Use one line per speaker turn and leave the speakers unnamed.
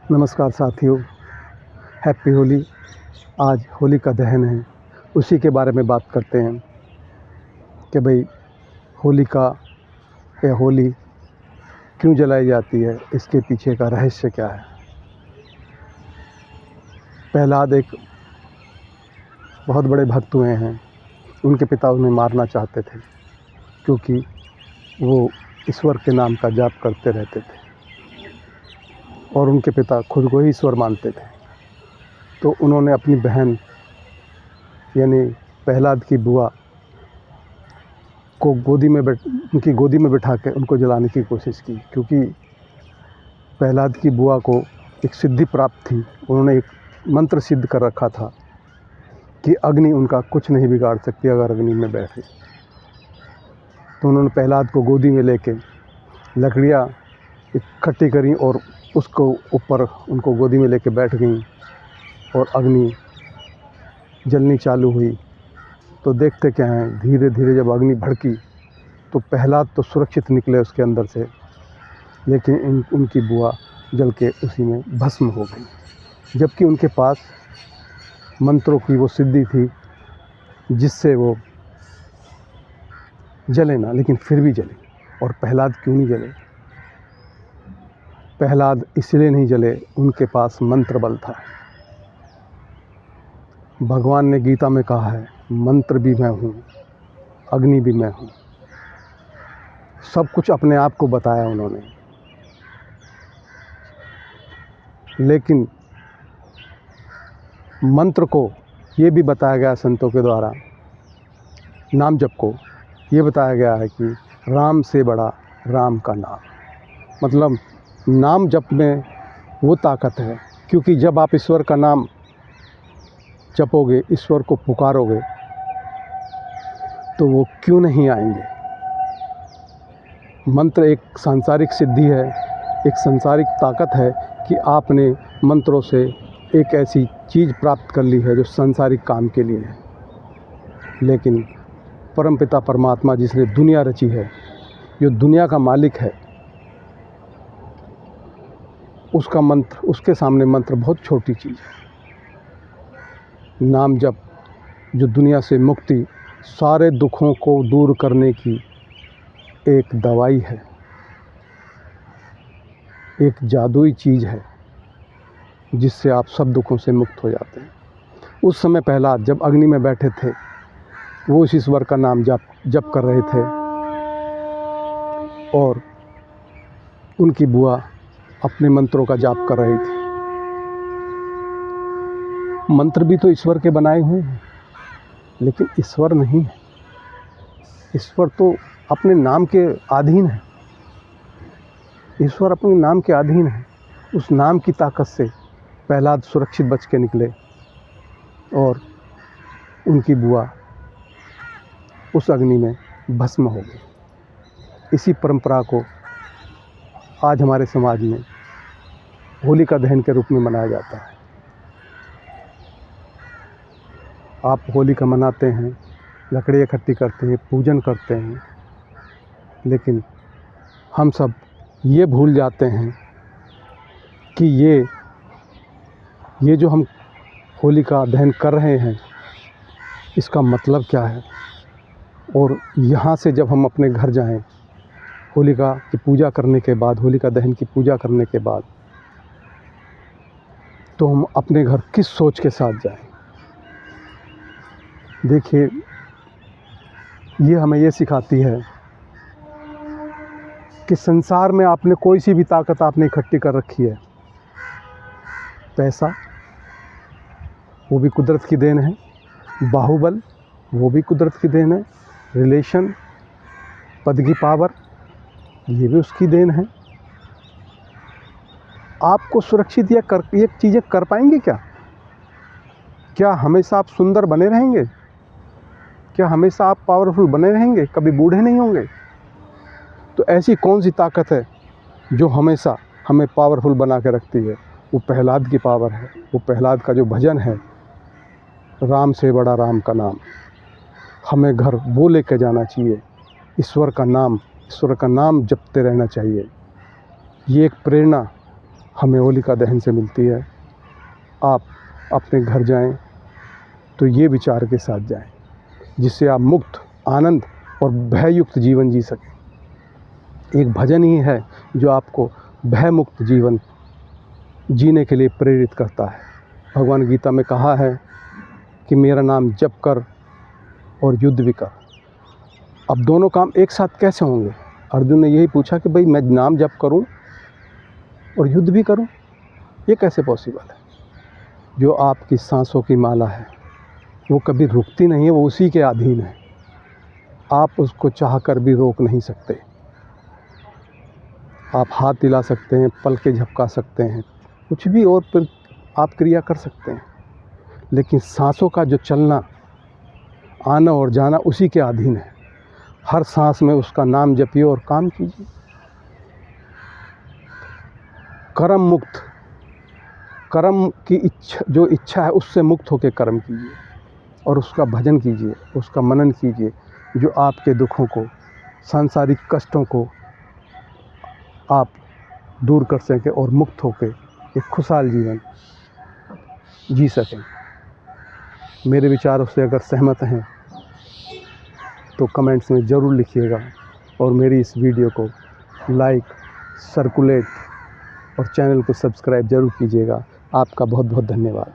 नमस्कार साथियों, हैप्पी होली। आज होली का दहन है, उसी के बारे में बात करते हैं कि भाई होली क्यों जलाई जाती है, इसके पीछे का रहस्य क्या है। प्रहलाद एक बहुत बड़े भक्त हुए हैं। उनके पिता उन्हें मारना चाहते थे क्योंकि वो ईश्वर के नाम का जाप करते रहते थे और उनके पिता खुद को ही ईश्वर मानते थे। तो उन्होंने अपनी बहन यानी प्रहलाद की बुआ को उनकी गोदी में बिठा के उनको जलाने की कोशिश की, क्योंकि प्रहलाद की बुआ को एक सिद्धि प्राप्त थी। उन्होंने एक मंत्र सिद्ध कर रखा था कि अग्नि उनका कुछ नहीं बिगाड़ सकती अगर अग्नि में बैठे। तो उन्होंने प्रहलाद को गोदी में लेके लकड़ियाँ इकट्ठी करी और उसको ऊपर उनको गोदी में लेके बैठ गईं और अग्नि जलनी चालू हुई। तो देखते क्या हैं, धीरे धीरे जब अग्नि भड़की तो प्रहलाद तो सुरक्षित निकले उसके अंदर से, लेकिन उनकी बुआ जल के उसी में भस्म हो गई। जबकि उनके पास मंत्रों की वो सिद्धि थी जिससे वो जले ना, लेकिन फिर भी जले। और प्रहलाद क्यों नहीं जले? प्रहलाद इसलिए नहीं जले, उनके पास मंत्र बल था। भगवान ने गीता में कहा है, मंत्र भी मैं हूँ, अग्नि भी मैं हूँ। सब कुछ अपने आप को बताया उन्होंने, लेकिन मंत्र को ये भी बताया गया संतों के द्वारा, नाम जप को ये बताया गया है कि राम से बड़ा राम का नाम। मतलब नाम जप में वो ताकत है, क्योंकि जब आप ईश्वर का नाम जपोगे, ईश्वर को पुकारोगे, तो वो क्यों नहीं आएंगे। मंत्र एक सांसारिक सिद्धि है, एक सांसारिक ताकत है कि आपने मंत्रों से एक ऐसी चीज़ प्राप्त कर ली है जो सांसारिक काम के लिए है। लेकिन परमपिता परमात्मा जिसने दुनिया रची है, जो दुनिया का मालिक है, उसके सामने मंत्र बहुत छोटी चीज़ है। नाम जप जो दुनिया से मुक्ति, सारे दुखों को दूर करने की एक दवाई है, एक जादुई चीज़ है जिससे आप सब दुखों से मुक्त हो जाते हैं। उस समय प्रहलाद जब अग्नि में बैठे थे, वो उस ईश्वर का नाम जप कर रहे थे और उनकी बुआ अपने मंत्रों का जाप कर रही थी। मंत्र भी तो ईश्वर के बनाए हुए हैं, लेकिन ईश्वर नहीं है। ईश्वर तो अपने नाम के अधीन है। ईश्वर अपने नाम के अधीन है। उस नाम की ताकत से प्रहलाद सुरक्षित बच के निकले और उनकी बुआ उस अग्नि में भस्म हो गई। इसी परंपरा को आज हमारे समाज में होलिका दहन के रूप में मनाया जाता है। आप होलिका मनाते हैं, लकड़ी इकट्ठी करते हैं, पूजन करते हैं, लेकिन हम सब ये भूल जाते हैं कि ये जो हम होलिका दहन कर रहे हैं, इसका मतलब क्या है। और यहाँ से जब हम अपने घर जाएं, होलिका की पूजा करने के बाद, होलिका दहन की पूजा करने के बाद, तो हम अपने घर किस सोच के साथ जाएं। देखिए, ये हमें ये सिखाती है कि संसार में आपने कोई सी भी ताकत आपने इकट्ठी कर रखी है। पैसा, वो भी कुदरत की देन है। बाहुबल, वो भी कुदरत की देन है। रिलेशन, पद की पावर, ये भी उसकी देन है। आपको सुरक्षित ये चीज़ें कर पाएंगे क्या? क्या हमेशा आप सुंदर बने रहेंगे? क्या हमेशा आप पावरफुल बने रहेंगे, कभी बूढ़े नहीं होंगे? तो ऐसी कौन सी ताकत है जो हमेशा हमें पावरफुल बना के रखती है? वो प्रहलाद की पावर है। वो प्रहलाद का जो भजन है, राम से बड़ा राम का नाम, हमें घर वो लेके जाना चाहिए। ईश्वर का नाम जपते रहना चाहिए। ये एक प्रेरणा हमें होलिका दहन से मिलती है। आप अपने घर जाएं तो ये विचार के साथ जाएं जिससे आप मुक्त, आनंद और भययुक्त जीवन जी सकें। एक भजन ही है जो आपको भयमुक्त जीवन जीने के लिए प्रेरित करता है। भगवान गीता में कहा है कि मेरा नाम जप कर और युद्ध भी कर। अब दोनों काम एक साथ कैसे होंगे? अर्जुन ने यही पूछा कि भाई मैं नाम जप करूं और युद्ध भी करूं, ये कैसे पॉसिबल है? जो आपकी सांसों की माला है वो कभी रुकती नहीं है, वो उसी के अधीन है। आप उसको चाह कर भी रोक नहीं सकते। आप हाथ हिला सकते हैं, पलकें झपका सकते हैं, कुछ भी और फिर आप क्रिया कर सकते हैं, लेकिन सांसों का जो चलना, आना और जाना उसी के अधीन है। हर सांस में उसका नाम जपिए और काम कीजिए। कर्म मुक्त, कर्म की इच्छा, जो इच्छा है उससे मुक्त होकर कर्म कीजिए और उसका भजन कीजिए, उसका मनन कीजिए, जो आपके दुखों को, सांसारिक कष्टों को आप दूर कर सकें और मुक्त होकर एक खुशहाल जीवन जी सकें। मेरे विचारों से अगर सहमत हैं तो कमेंट्स में ज़रूर लिखिएगा और मेरी इस वीडियो को लाइक, सर्कुलेट और चैनल को सब्सक्राइब ज़रूर कीजिएगा। आपका बहुत बहुत धन्यवाद।